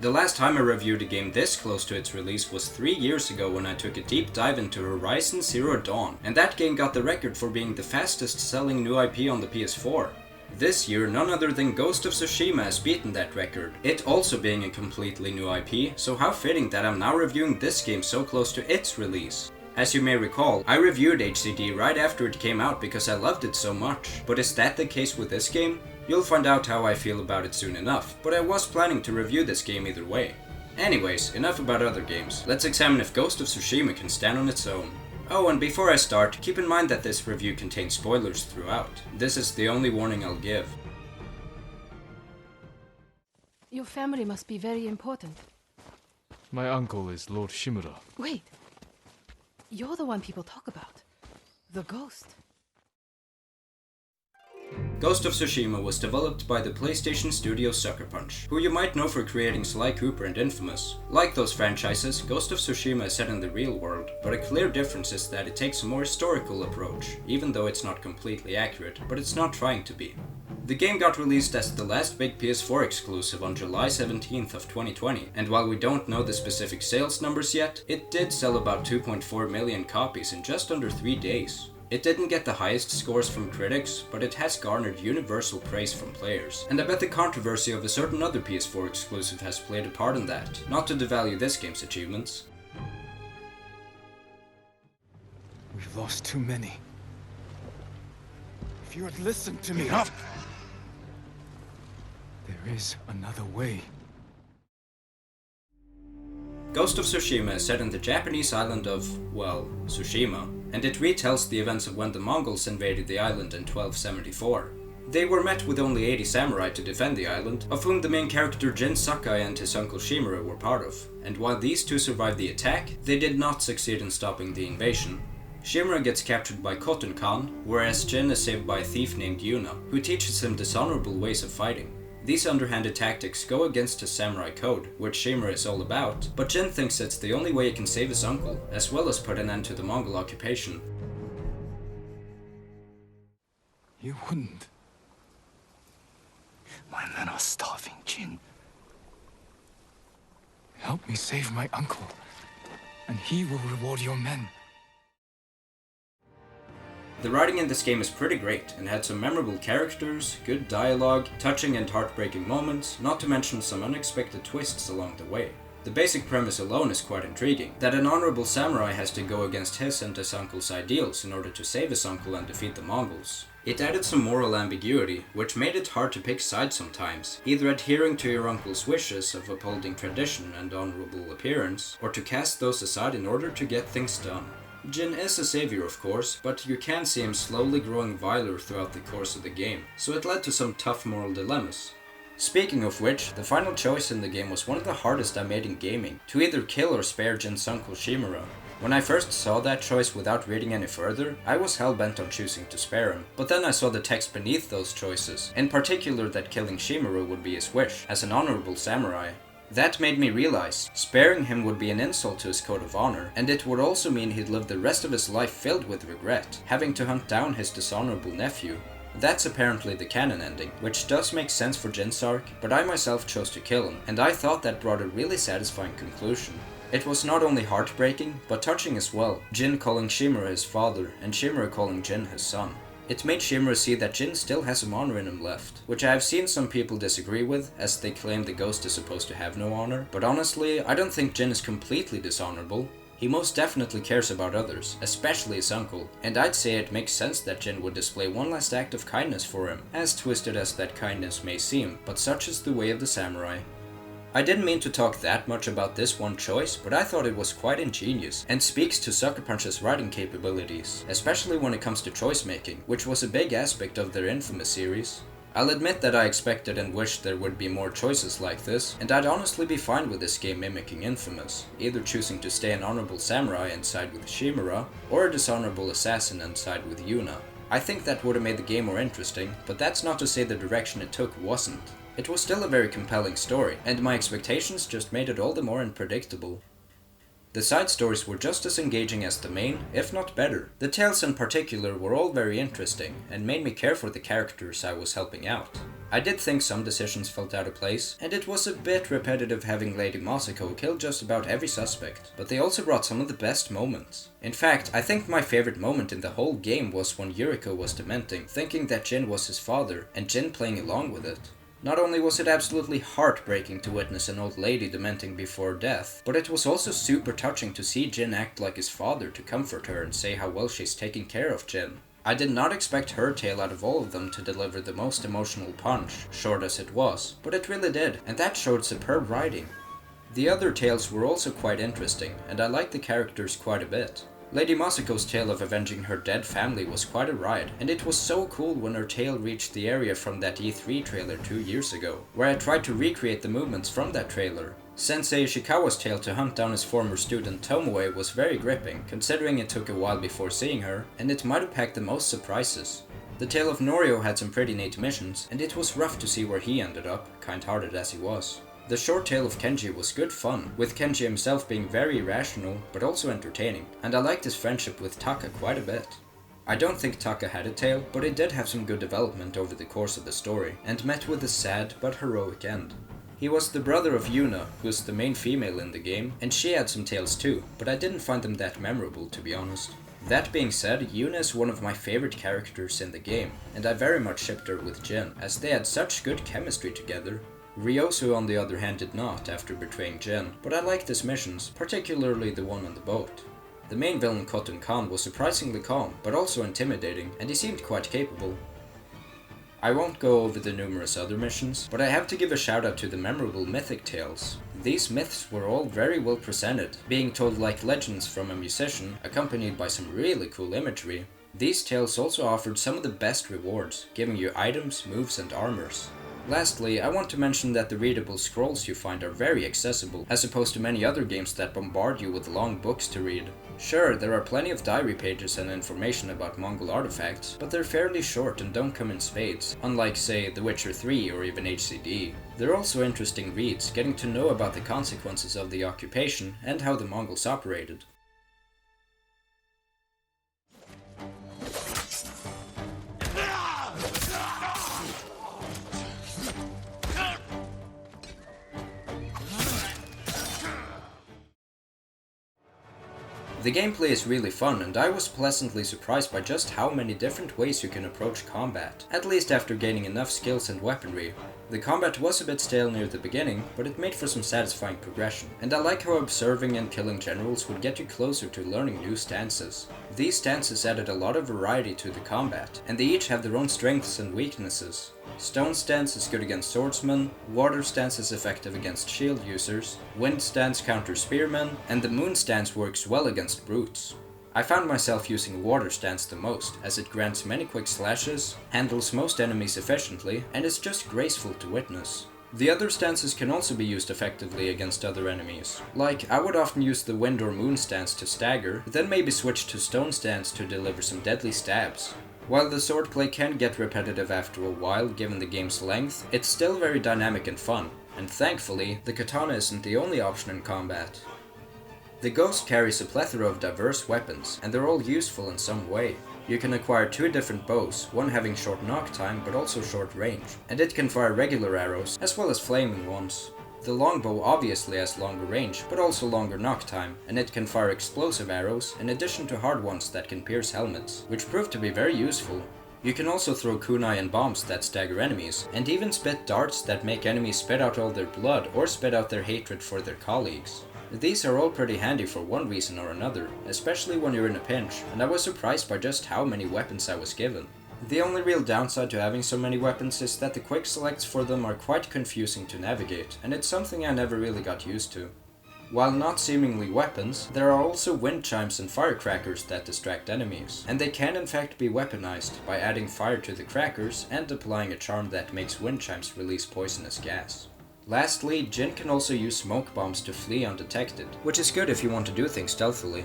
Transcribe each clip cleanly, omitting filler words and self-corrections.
The last time I reviewed a game this close to its release was 3 years ago when I took a deep dive into Horizon Zero Dawn, and that game got the record for being the fastest selling new IP on the PS4. This year, none other than Ghost of Tsushima has beaten that record, it also being a completely new IP, so how fitting that I'm now reviewing this game so close to its release. As you may recall, I reviewed HCD right after it came out because I loved it so much, but is that the case with this game? You'll find out how I feel about it soon enough, but I was planning to review this game either way. Anyways, enough about other games, let's examine if Ghost of Tsushima can stand on its own. Oh, and before I start, keep in mind that this review contains spoilers throughout. This is the only warning I'll give. Your family must be very important. My uncle is Lord Shimura. Wait. You're the one people talk about. The ghost. Ghost of Tsushima was developed by the PlayStation studio Sucker Punch, who you might know for creating Sly Cooper and Infamous. Like those franchises, Ghost of Tsushima is set in the real world, but a clear difference is that it takes a more historical approach, even though it's not completely accurate, but it's not trying to be. The game got released as the last big PS4 exclusive on July 17th of 2020, and while we don't know the specific sales numbers yet, it did sell about 2.4 million copies in just under 3 days. It didn't get the highest scores from critics, but it has garnered universal praise from players, and I bet the controversy of a certain other PS4 exclusive has played a part in that, not to devalue this game's achievements. We've lost too many. If you had listened to me, there is another way. Ghost of Tsushima is set in the Japanese island of, well, Tsushima, and it retells the events of when the Mongols invaded the island in 1274. They were met with only 80 samurai to defend the island, of whom the main character Jin Sakai and his uncle Shimura were part of, and while these two survived the attack, they did not succeed in stopping the invasion. Shimura gets captured by Khotun Khan, whereas Jin is saved by a thief named Yuna, who teaches him dishonorable ways of fighting. These underhanded tactics go against his samurai code, which Shimura is all about, but Jin thinks it's the only way he can save his uncle, as well as put an end to the Mongol occupation. You wouldn't. My men are starving, Jin. Help me save my uncle, and he will reward your men. The writing in this game is pretty great, and had some memorable characters, good dialogue, touching and heartbreaking moments, not to mention some unexpected twists along the way. The basic premise alone is quite intriguing, that an honorable samurai has to go against his and his uncle's ideals in order to save his uncle and defeat the Mongols. It added some moral ambiguity, which made it hard to pick sides sometimes, either adhering to your uncle's wishes of upholding tradition and honorable appearance, or to cast those aside in order to get things done. Jin is a savior of course, but you can see him slowly growing viler throughout the course of the game, so it led to some tough moral dilemmas. Speaking of which, the final choice in the game was one of the hardest I made in gaming, to either kill or spare Jin's uncle Shimura. When I first saw that choice without reading any further, I was hell-bent on choosing to spare him, but then I saw the text beneath those choices, in particular that killing Shimura would be his wish, as an honorable samurai. That made me realize, sparing him would be an insult to his code of honor, and it would also mean he'd live the rest of his life filled with regret, having to hunt down his dishonorable nephew. That's apparently the canon ending, which does make sense for Jin's arc, but I myself chose to kill him, and I thought that brought a really satisfying conclusion. It was not only heartbreaking, but touching as well, Jin calling Shimura his father, and Shimura calling Jin his son. It made Shimura see that Jin still has some honor in him left, which I have seen some people disagree with, as they claim the ghost is supposed to have no honor, but honestly, I don't think Jin is completely dishonorable. He most definitely cares about others, especially his uncle, and I'd say it makes sense that Jin would display one last act of kindness for him, as twisted as that kindness may seem, but such is the way of the samurai. I didn't mean to talk that much about this one choice, but I thought it was quite ingenious, and speaks to Sucker Punch's writing capabilities, especially when it comes to choice making, which was a big aspect of their Infamous series. I'll admit that I expected and wished there would be more choices like this, and I'd honestly be fine with this game mimicking Infamous, either choosing to stay an honorable samurai and side with Shimura, or a dishonorable assassin and side with Yuna. I think that would have made the game more interesting, but that's not to say the direction it took wasn't. It was still a very compelling story, and my expectations just made it all the more unpredictable. The side stories were just as engaging as the main, if not better. The tales in particular were all very interesting, and made me care for the characters I was helping out. I did think some decisions felt out of place, and it was a bit repetitive having Lady Masako kill just about every suspect, but they also brought some of the best moments. In fact, I think my favorite moment in the whole game was when Yuriko was dementing, thinking that Jin was his father, and Jin playing along with it. Not only was it absolutely heartbreaking to witness an old lady dementing before death, but it was also super touching to see Jin act like his father to comfort her and say how well she's taking care of Jin. I did not expect her tale out of all of them to deliver the most emotional punch, short as it was, but it really did, and that showed superb writing. The other tales were also quite interesting, and I liked the characters quite a bit. Lady Masako's tale of avenging her dead family was quite a ride, and it was so cool when her tale reached the area from that E3 trailer 2 years ago, where I tried to recreate the movements from that trailer. Sensei Ishikawa's tale to hunt down his former student Tomoe was very gripping, considering it took a while before seeing her, and it might have packed the most surprises. The tale of Norio had some pretty neat missions, and it was rough to see where he ended up, kind-hearted as he was. The short tale of Kenji was good fun, with Kenji himself being very irrational, but also entertaining, and I liked his friendship with Taka quite a bit. I don't think Taka had a tale, but it did have some good development over the course of the story, and met with a sad but heroic end. He was the brother of Yuna, who is the main female in the game, and she had some tales too, but I didn't find them that memorable to be honest. That being said, Yuna is one of my favorite characters in the game, and I very much shipped her with Jin, as they had such good chemistry together. Ryosu on the other hand did not after betraying Jin, but I liked his missions, particularly the one on the boat. The main villain Khotun Khan was surprisingly calm, but also intimidating, and he seemed quite capable. I won't go over the numerous other missions, but I have to give a shout out to the memorable mythic tales. These myths were all very well presented, being told like legends from a musician, accompanied by some really cool imagery. These tales also offered some of the best rewards, giving you items, moves and armors. Lastly, I want to mention that the readable scrolls you find are very accessible, as opposed to many other games that bombard you with long books to read. Sure, there are plenty of diary pages and information about Mongol artifacts, but they're fairly short and don't come in spades, unlike say The Witcher 3 or even HCD. They're also interesting reads, getting to know about the consequences of the occupation and how the Mongols operated. The gameplay is really fun, and I was pleasantly surprised by just how many different ways you can approach combat, at least after gaining enough skills and weaponry. The combat was a bit stale near the beginning, but it made for some satisfying progression, and I like how observing and killing generals would get you closer to learning new stances. These stances added a lot of variety to the combat, and they each have their own strengths and weaknesses. Stone stance is good against swordsmen, water stance is effective against shield users, wind stance counters spearmen, and the moon stance works well against brutes. I found myself using water stance the most, as it grants many quick slashes, handles most enemies efficiently, and is just graceful to witness. The other stances can also be used effectively against other enemies. Like, I would often use the wind or moon stance to stagger, then maybe switch to stone stance to deliver some deadly stabs. While the swordplay can get repetitive after a while given the game's length, it's still very dynamic and fun, and thankfully, the katana isn't the only option in combat. The Ghost carries a plethora of diverse weapons, and they're all useful in some way. You can acquire 2 different bows, one having short knock time but also short range, and it can fire regular arrows as well as flaming ones. The longbow obviously has longer range, but also longer knock time, and it can fire explosive arrows in addition to hard ones that can pierce helmets, which proved to be very useful. You can also throw kunai and bombs that stagger enemies, and even spit darts that make enemies spit out all their blood or spit out their hatred for their colleagues. These are all pretty handy for one reason or another, especially when you're in a pinch, and I was surprised by just how many weapons I was given. The only real downside to having so many weapons is that the quick selects for them are quite confusing to navigate, and it's something I never really got used to. While not seemingly weapons, there are also wind chimes and firecrackers that distract enemies, and they can in fact be weaponized by adding fire to the crackers and applying a charm that makes wind chimes release poisonous gas. Lastly, Jin can also use smoke bombs to flee undetected, which is good if you want to do things stealthily.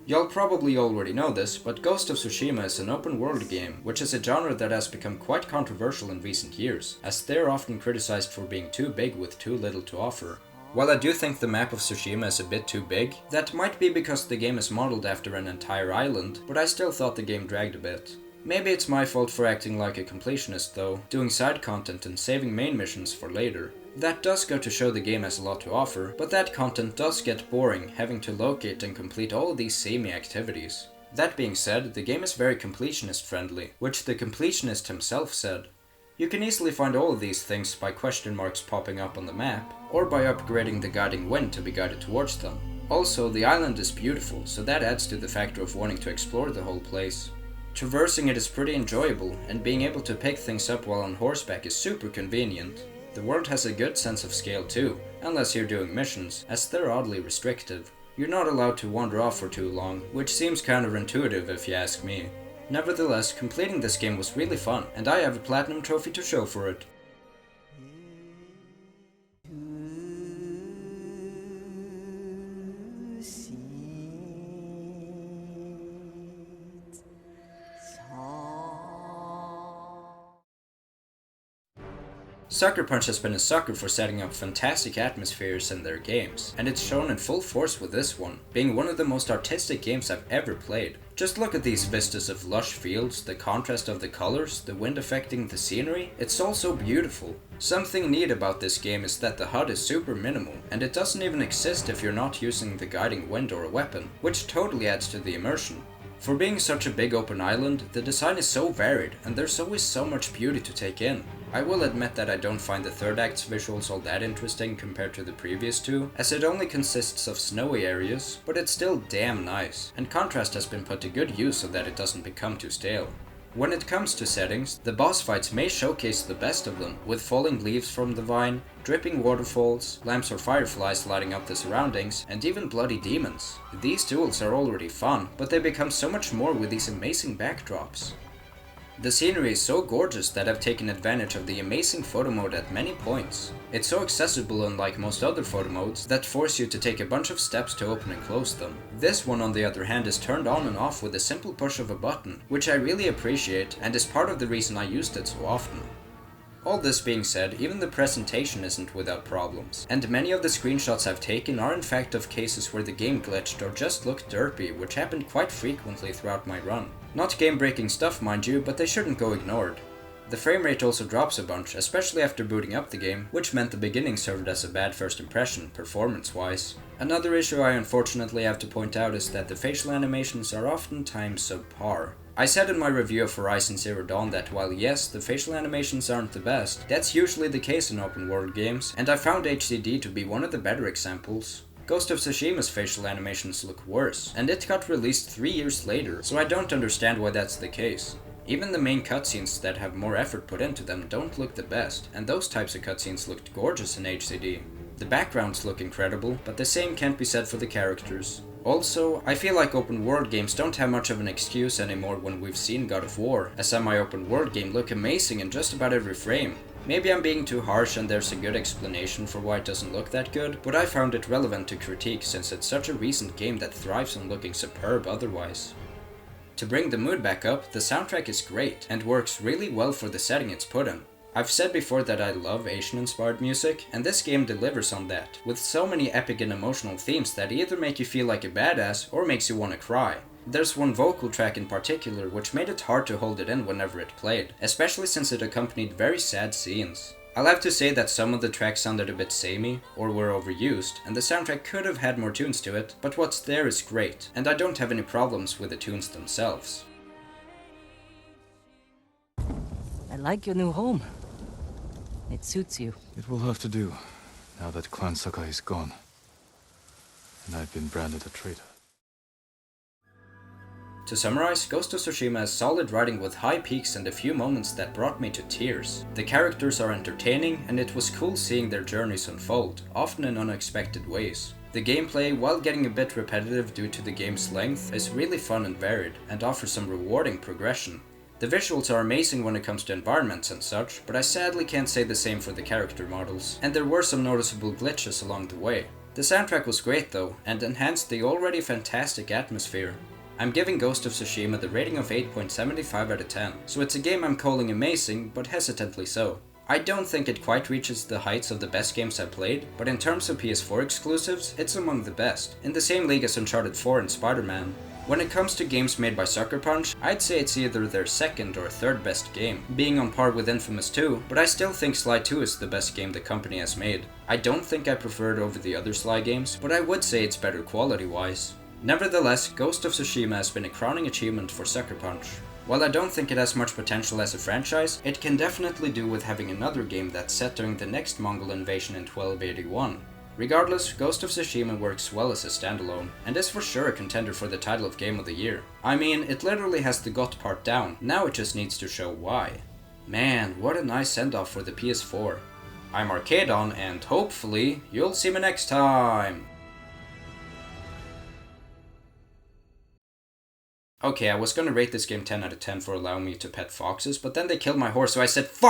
You'll probably already know this, but Ghost of Tsushima is an open world game, which is a genre that has become quite controversial in recent years, as they're often criticized for being too big with too little to offer. While I do think the map of Tsushima is a bit too big, that might be because the game is modeled after an entire island, but I still thought the game dragged a bit. Maybe it's my fault for acting like a completionist though, doing side content and saving main missions for later. That does go to show the game has a lot to offer, but that content does get boring, having to locate and complete all of these samey activities. That being said, the game is very completionist friendly, which the completionist himself said. You can easily find all of these things by question marks popping up on the map, or by upgrading the guiding wind to be guided towards them. Also, the island is beautiful, so that adds to the factor of wanting to explore the whole place. Traversing it is pretty enjoyable, and being able to pick things up while on horseback is super convenient. The world has a good sense of scale too, unless you're doing missions, as they're oddly restrictive. You're not allowed to wander off for too long, which seems counterintuitive if you ask me. Nevertheless, completing this game was really fun, and I have a platinum trophy to show for it. Sucker Punch has been a sucker for setting up fantastic atmospheres in their games, and it's shown in full force with this one, being one of the most artistic games I've ever played. Just look at these vistas of lush fields, the contrast of the colors, the wind affecting the scenery, it's all so beautiful. Something neat about this game is that the HUD is super minimal, and it doesn't even exist if you're not using the guiding wind or a weapon, which totally adds to the immersion. For being such a big open island, the design is so varied, and there's always so much beauty to take in. I will admit that I don't find the third act's visuals all that interesting compared to the previous two, as it only consists of snowy areas, but it's still damn nice, and contrast has been put to good use so that it doesn't become too stale. When it comes to settings, the boss fights may showcase the best of them, with falling leaves from the vine, dripping waterfalls, lamps or fireflies lighting up the surroundings, and even bloody demons. These duels are already fun, but they become so much more with these amazing backdrops. The scenery is so gorgeous that I've taken advantage of the amazing photo mode at many points. It's so accessible, unlike most other photo modes, that force you to take a bunch of steps to open and close them. This one on the other hand is turned on and off with a simple push of a button, which I really appreciate and is part of the reason I used it so often. All this being said, even the presentation isn't without problems, and many of the screenshots I've taken are in fact of cases where the game glitched or just looked derpy, which happened quite frequently throughout my run. Not game-breaking stuff mind you, but they shouldn't go ignored. The frame rate also drops a bunch, especially after booting up the game, which meant the beginning served as a bad first impression, performance-wise. Another issue I unfortunately have to point out is that the facial animations are oftentimes subpar. I said in my review of Horizon Zero Dawn that while yes, the facial animations aren't the best, that's usually the case in open world games, and I found HCD to be one of the better examples. Ghost of Tsushima's facial animations look worse, and it got released 3 years later, so I don't understand why that's the case. Even the main cutscenes that have more effort put into them don't look the best, and those types of cutscenes looked gorgeous in HCD. The backgrounds look incredible, but the same can't be said for the characters. Also, I feel like open world games don't have much of an excuse anymore when we've seen God of War, a semi-open world game, look amazing in just about every frame. Maybe I'm being too harsh and there's a good explanation for why it doesn't look that good, but I found it relevant to critique since it's such a recent game that thrives on looking superb otherwise. To bring the mood back up, the soundtrack is great, and works really well for the setting it's put in. I've said before that I love Asian-inspired music, and this game delivers on that, with so many epic and emotional themes that either make you feel like a badass or makes you want to cry. There's one vocal track in particular which made it hard to hold it in whenever it played, especially since it accompanied very sad scenes. I'll have to say that some of the tracks sounded a bit samey, or were overused, and the soundtrack could have had more tunes to it, but what's there is great, and I don't have any problems with the tunes themselves. I like your new home. It suits you. It will have to do, now that Clan Sakai is gone, and I've been branded a traitor. To summarize, Ghost of Tsushima is solid writing with high peaks and a few moments that brought me to tears. The characters are entertaining, and it was cool seeing their journeys unfold, often in unexpected ways. The gameplay, while getting a bit repetitive due to the game's length, is really fun and varied, and offers some rewarding progression. The visuals are amazing when it comes to environments and such, but I sadly can't say the same for the character models, and there were some noticeable glitches along the way. The soundtrack was great though, and enhanced the already fantastic atmosphere. I'm giving Ghost of Tsushima the rating of 8.75 out of 10, so it's a game I'm calling amazing, but hesitantly so. I don't think it quite reaches the heights of the best games I've played, but in terms of PS4 exclusives, it's among the best, in the same league as Uncharted 4 and Spider-Man. When it comes to games made by Sucker Punch, I'd say it's either their second or third best game, being on par with Infamous 2, but I still think Sly 2 is the best game the company has made. I don't think I prefer it over the other Sly games, but I would say it's better quality-wise. Nevertheless, Ghost of Tsushima has been a crowning achievement for Sucker Punch. While I don't think it has much potential as a franchise, it can definitely do with having another game that's set during the next Mongol invasion in 1281. Regardless, Ghost of Tsushima works well as a standalone, and is for sure a contender for the title of Game of the Year. I mean, it literally has the got part down, now it just needs to show why. Man, what a nice send-off for the PS4. I'm Arcadon, and hopefully, you'll see me next time! Okay, I was gonna rate this game 10 out of 10 for allowing me to pet foxes, but then they killed my horse, so I said FUCK!